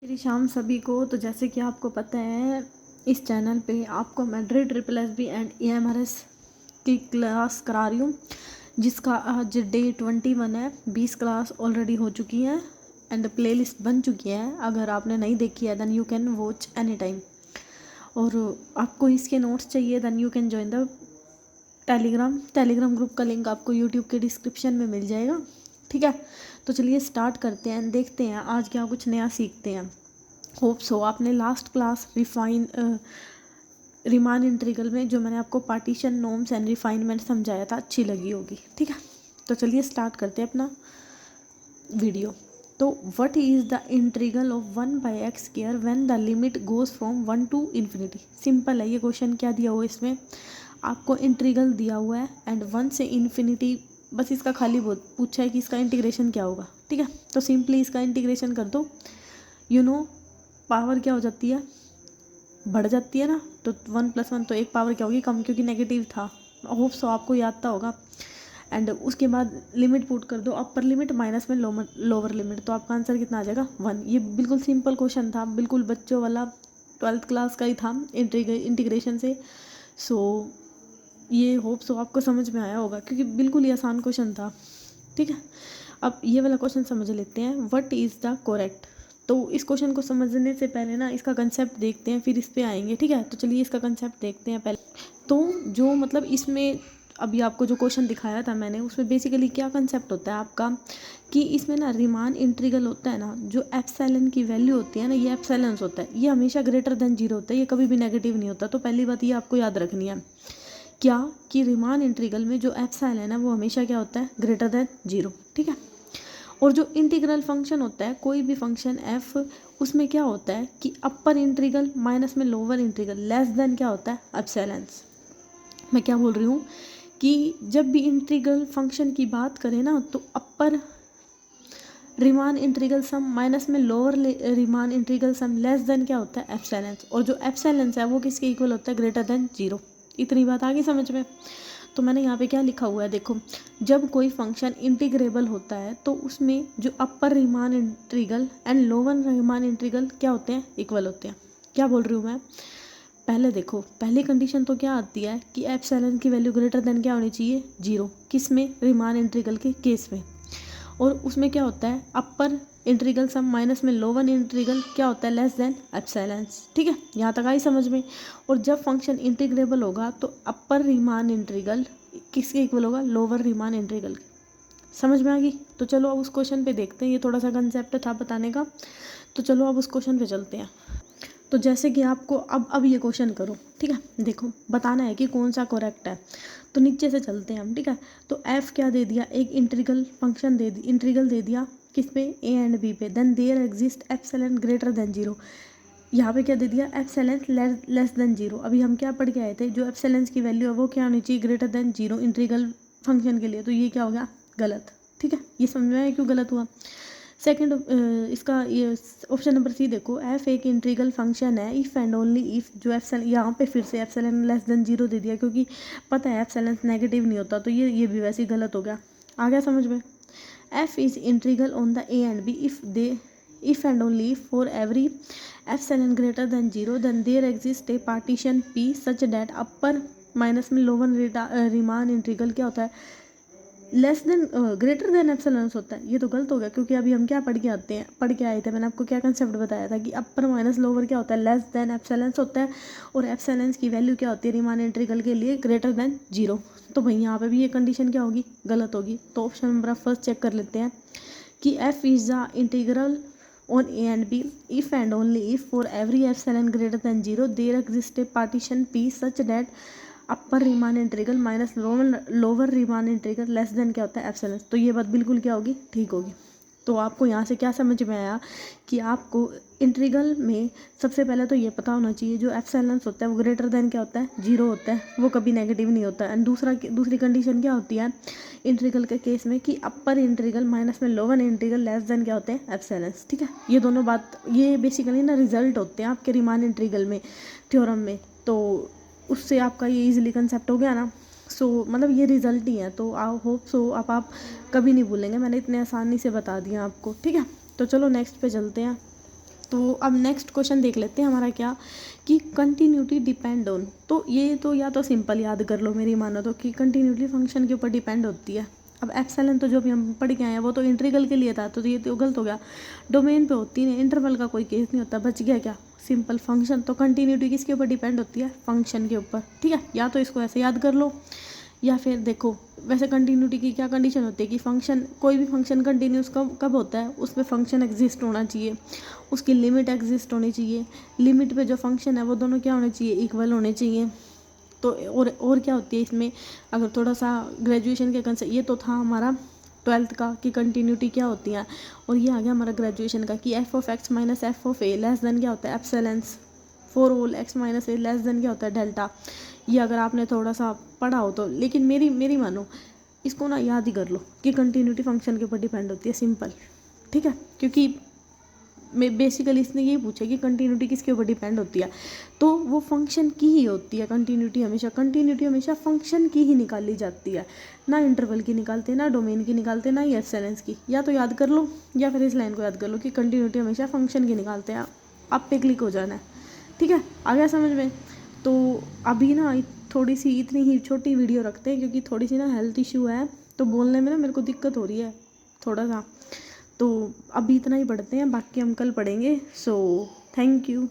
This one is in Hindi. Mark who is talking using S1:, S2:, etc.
S1: श्री शाम सभी को। तो जैसे कि आपको पता है, इस चैनल पे आपको मैं SSB एंड EMRS की क्लास करा रही हूँ, जिसका आज डे 21 है। 20 क्लास ऑलरेडी हो चुकी है एंड प्लेलिस्ट बन चुकी है। अगर आपने नहीं देखी है then you can watch any time. और आपको इसके नोट्स चाहिए then you can join the Telegram group का लिंक आपको यूट्यूब के डिस्क्रिप्शन में मिल जाएगा। ठीक है, तो चलिए स्टार्ट करते हैं, देखते हैं आज क्या कुछ नया सीखते हैं। होप सो आपने लास्ट क्लास रिमान इंटीग्रल में जो मैंने आपको पार्टीशन नॉर्म्स एंड रिफाइनमेंट समझाया था अच्छी लगी होगी। ठीक है, तो चलिए स्टार्ट करते हैं अपना वीडियो। तो what is the integral of 1/x square when the limit goes from 1 to infinity. Simple है ये क्वेश्चन। क्या दिया हुआ है इसमें? आपको इंटीग्रल दिया हुआ है एंड 1 से इन्फिनिटी, बस इसका खाली पूछा है कि इसका इंटीग्रेशन क्या होगा। ठीक है, तो सिंपली इसका इंटीग्रेशन कर दो। यू नो पावर क्या हो जाती है, बढ़ जाती है ना। तो 1 + 1 तो एक पावर क्या होगी, कम, क्योंकि नेगेटिव था। होप सो आपको याद था होगा। एंड उसके बाद लिमिट पुट कर दो, अपर लिमिट माइनस में लोअर लिमिट, तो आपका आंसर कितना आ जाएगा 1। ये बिल्कुल सिंपल क्वेश्चन था, बिल्कुल बच्चों वाला 12th क्लास का ही था इंटीग्रेशन से। सो ये होप सो आपको समझ में आया होगा, क्योंकि बिल्कुल ही आसान क्वेश्चन था। ठीक है, अब ये वाला क्वेश्चन समझ लेते हैं। What is the correct. तो इस क्वेश्चन को समझने से पहले ना इसका कंसेप्ट देखते हैं, फिर इस पे आएंगे। ठीक है, तो चलिए इसका कंसेप्ट देखते हैं पहले। तो जो मतलब इसमें अभी आपको जो क्वेश्चन दिखाया था मैंने, उसमें बेसिकली क्या कंसेप्ट होता है आपका, कि इसमें ना रिमान इंटीग्रल होता है ना, जो एप्सिलॉन की वैल्यू होती है ना, ये एप्सिलॉन्स होता है, ये हमेशा ग्रेटर देन 0 होता है, ये कभी भी नेगेटिव नहीं होता। तो पहली बात ये आपको याद रखनी है, क्या कि रिमान इंटीग्रल में जो एप्सिलॉन है ना, वो हमेशा क्या होता है, ग्रेटर देन 0। ठीक है, और जो इंटीग्रल फंक्शन होता है, कोई भी फंक्शन एफ, उसमें क्या होता है कि अपर इंटीग्रल माइनस में लोअर इंटीग्रल लेस देन क्या होता है, एप्सिलॉन्स। मैं क्या बोल रही हूँ कि जब भी इंटीग्रल फंक्शन की बात करें ना, तो अपर रिमान इंटीग्रल सम माइनस में lower Riemann integral sum less than क्या होता है, एप्सिलॉन्स। और जो एप्सिलॉन्स है वो किसके इक्वल होता है, ग्रेटर देन 0। इतनी बात आ गई समझ में। तो मैंने यहाँ पे क्या लिखा हुआ है देखो, जब कोई फंक्शन इंटीग्रेबल होता है तो उसमें जो upper Riemann integral and lower Riemann integral क्या होते हैं, इक्वल होते हैं। क्या बोल रही हूँ मैं, पहले देखो, पहली कंडीशन तो क्या आती है कि एप्सिलॉन की वैल्यू ग्रेटर देन क्या होनी चाहिए, 0। किस में, रिमान इंटीग्रल के केस में। और उसमें क्या होता है, अपर इंटीग्रल सम माइनस में लोअर इंटीग्रल क्या होता है, लेस देन एप्सिलॉन्स। ठीक है, यहाँ तक आई समझ में। और जब फंक्शन इंटीग्रेबल होगा तो अपर रीमान इंटीग्रल किसके इक्वल होगा, लोअर रीमान इंटीग्रल। समझ में आ गई। तो चलो अब उस क्वेश्चन पे देखते हैं, ये थोड़ा सा कंसेप्ट था बताने का। तो चलो अब उस क्वेश्चन पे चलते हैं। तो जैसे कि आपको अब ये क्वेश्चन करो। ठीक है, देखो बताना है कि कौन सा करेक्ट है। तो नीचे से चलते हैं हम। ठीक है, तो एफ क्या दे दिया, एक इंटीग्रल फंक्शन इंटीग्रल दे दिया, किस पे, ए एंड बी पे। Then there exist epsilon greater than 0। यहाँ पे क्या दे दिया, एप्सिलॉन लेस देन 0। अभी हम क्या पढ़ के आए थे, जो एप्सिलॉन की वैल्यू है वो क्या होनी चाहिए, ग्रेटर देन 0 इंटीग्रल फंक्शन के लिए। तो ये क्या हो गया, गलत। ठीक है, ये समझ में आया क्यों गलत हुआ। सेकंड, इसका ये ऑप्शन नंबर सी देखो, एफ एक इंटीग्रल फंक्शन है इफ़ एंड ओनली इफ़, जो एप्सिलॉन, यहाँ पे फिर से एप्सिलॉन लेस देन 0 दे दिया, क्योंकि पता है एप्सिलॉन नेगेटिव नहीं होता। तो ये भी वैसे ही गलत हो गया। आ गया समझ में। F is integral on the A and B if and only for every epsilon greater than 0 then there exist a partition P such that upper minus में लोअर रिमान इंटीग्रल क्या होता है, less than greater than epsilon होता है। ये तो गलत हो गया, क्योंकि अभी हम क्या पढ़ के आए थे, मैंने आपको क्या कंसेप्ट बताया था कि अपर माइनस लोअर क्या होता है, लेस देन एप्सिलॉन होता है। और एप्सिलॉन की वैल्यू क्या होती है रिमान इंटीग्रल के लिए, ग्रेटर देन 0। तो भाई यहाँ पे भी ये कंडीशन क्या होगी, गलत होगी। तो ऑप्शन नंबर फर्स्ट चेक कर लेते हैं कि F is the integral on A and B if and only if for every epsilon greater than 0 there exist a partition P such that upper Riemann integral minus lower Riemann integral less than क्या होता है, एप्सिलॉन। तो ये बात बिल्कुल क्या होगी, ठीक होगी। तो आपको यहाँ से क्या समझ में आया कि आपको इंटीग्रल में सबसे पहले तो ये पता होना चाहिए, जो एप्सिलॉन होता है वो ग्रेटर देन क्या होता है, 0 होता है, वो कभी नेगेटिव नहीं होता है। एंड दूसरी कंडीशन क्या होती है इंटीग्रल के केस में, कि अपर इंटीग्रल माइनस में लोअर इंटीग्रल लेस देन क्या होते हैं, एप्सिलॉन। ठीक है, ये दोनों बात, ये बेसिकली ना रिजल्ट होते हैं आपके रीमान इंटीग्रल में, थ्योरम में। तो उससे आपका ये इजीली कंसेप्ट हो गया ना। सो मतलब ये रिजल्ट ही है। तो आई होप सो अब आप कभी नहीं भूलेंगे, मैंने इतने आसानी से बता दिया आपको। ठीक है, तो चलो नेक्स्ट पे चलते हैं। तो अब नेक्स्ट क्वेश्चन देख लेते हैं हमारा क्या, कि कंटिन्यूटी डिपेंड ऑन। तो ये तो या तो सिंपल याद कर लो मेरी मानो तो, कि कंटिन्यूटी फंक्शन के ऊपर डिपेंड होती है। अब एप्सिलॉन तो जो भी हम पढ़ के आए हैं वो तो इंटीग्रल के लिए था, तो ये तो गलत हो गया। डोमेन पे होती है, इंटरवल का कोई केस नहीं होता, बच गया क्या, सिंपल फंक्शन। तो कंटिन्यूटी किसके ऊपर डिपेंड होती है, फंक्शन के ऊपर, ठीक है। या तो इसको ऐसे याद कर लो, या फिर देखो वैसे कंटिन्यूटी की क्या कंडीशन होती है कि फंक्शन, कोई भी फंक्शन कंटिन्यूस कब होता है, उसमें फंक्शन एग्जिस्ट होना चाहिए, उसकी लिमिट एग्जिस्ट होनी चाहिए, लिमिट पे जो फंक्शन है वो दोनों क्या होने चाहिए, इक्वल होने चाहिए। तो और क्या होती है इसमें, अगर थोड़ा सा ग्रेजुएशन के कंसेप्ट, ये तो था हमारा 12th का कि कंटिन्यूटी क्या होती है, और ये आ गया हमारा ग्रेजुएशन का कि F of x minus F of A less than क्या होता है, एप्सिलॉन्स, फोर होल एक्स माइनस ए लेस देन क्या होता है, डेल्टा। ये अगर आपने थोड़ा सा पढ़ा हो तो, लेकिन मेरी मानो इसको ना याद ही कर लो कि कंटिन्यूटी फंक्शन के ऊपर डिपेंड होती है, सिंपल, ठीक है। क्योंकि मैं बेसिकली इसने ये पूछा कि कंटिन्यूटी किसके ऊपर डिपेंड होती है, तो वो फंक्शन की ही होती है। कंटिन्यूटी हमेशा फंक्शन की ही निकाली जाती है, ना इंटरवल की निकालते, ना डोमेन की निकालते, ना ही एप्सिलॉन्स की। या तो याद कर लो या फिर इस लाइन को याद कर लो कि कंटिन्यूटी हमेशा फंक्शन की निकालते हैं। आप पे क्लिक हो जाना है, ठीक है, आ गया समझ में। तो अभी ना थोड़ी सी इतनी ही छोटी वीडियो रखते हैं, क्योंकि थोड़ी सी ना हेल्थ इशू है, तो बोलने में ना मेरे को दिक्कत हो रही है थोड़ा सा। तो अभी इतना ही पढ़ते हैं, बाकी हम कल पढ़ेंगे। So thank you.